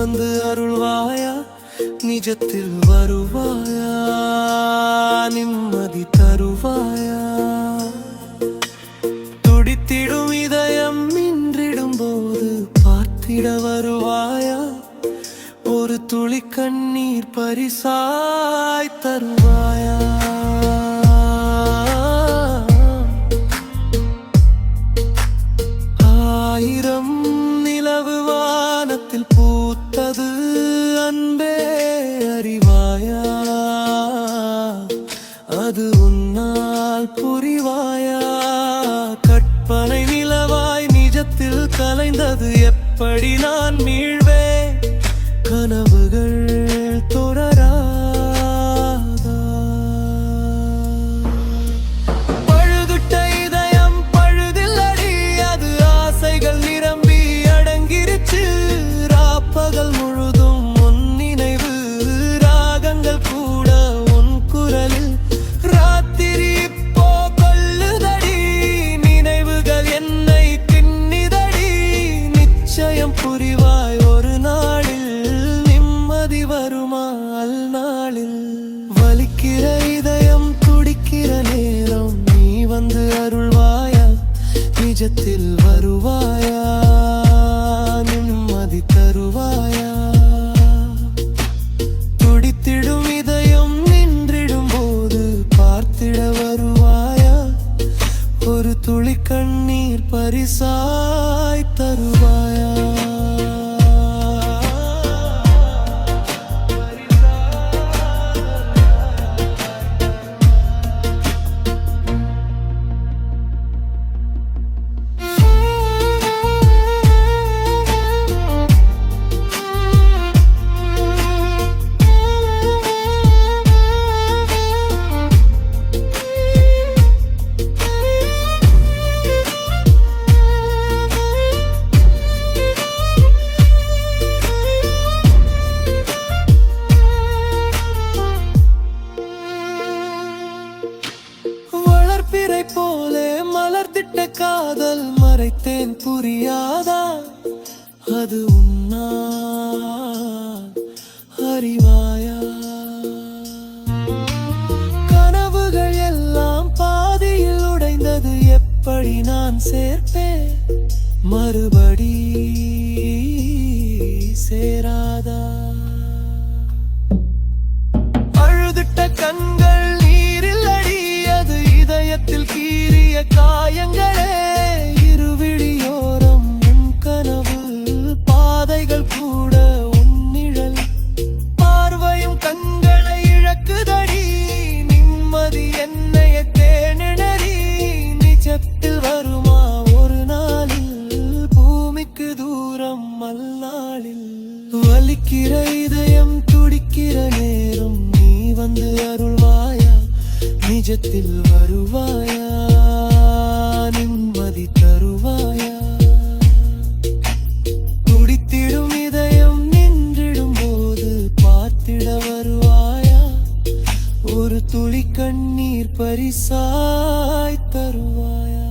வந்து அருள்வாயா, நிஜத்தில் வருவாயா, நிம்மதி தருவாயா. துடித்திடும் இதயம் நின்றிடும் போது பார்த்திட வருவாயா, ஒரு துளி கண்ணீர் பரிசாய் தருவாயா. ஆயிரம் நிலவு வானத்தில் பூத்தது அன்பே அறிவாயா, அது உன்னால் புரிவாயா. கற்பனை நிலவாய் நிஜத்தில் கலைந்தது எப்படி நான் மீழ்வேன், கனவுகள் தொடராதா. பழுதுட்ட இதயம் பழுதில்லடி, அது ஆசைகள் நிரம்பி அடங்கிருச்சு. ராப்பகல் முழுதும் உன் நினைவு, ராகங்கள் கூட உன் குரலில். ராத்திரி இப்போ கொல்லுதடி, நினைவுகள் என்னை தின்னிதடி. நிச்சயம் புரிவாய் ஒரு நாளில், நிம்மதி வருமா அல்நாளில். வலிக்கிற இதயம் துடிக்கிற நேரம் நீ வந்து அருள்வாயா, நிஜத்தில் வருவாயா, நிம்மதி தருவாயா. துடித்திடும் இதயம் நின்றிடும் போது பார்த்திட வருவாயா, ஒரு துளி கண்ணீர் பரிசாய் தருவாயா. பிறை போலே மலர்த்திட்ட காதல் மறைத்தேன் புரியாதா, அது உன்னால் அறிவாயா. கனவுகள் எல்லாம் பாதியில் உடைந்தது எப்படி நான் சேர்ப்பேன், மறுபடி சேராதா. அழுதுட்ட கண்கள் நீரில்லடி, அது இதயத்தில் கீறிய காயங்களே. இருவிழியோரம் உன் கனவு, பாதைகள் கூட உன் நிழல். பார்வையும் கண்களை இழக்குதடி, நிம்மதி என்னைய தேனினடி. நிஜத்தில் வருமா ஒரு நாளில், பூமிக்கு தூரம் அல்நாளில். வலிக்கிற இதயம் துடிக்கிற நேரம் நீ வந்து அருள்வாயா, நிஜத்தில் வருவாயா, நிம்மதி தருவாயா. துடித்திடும் இதயம் நின்றிடும் போது பார்த்திட வருவாயா, ஒரு துளி கண்ணீர் பரிசாய் தருவாயா.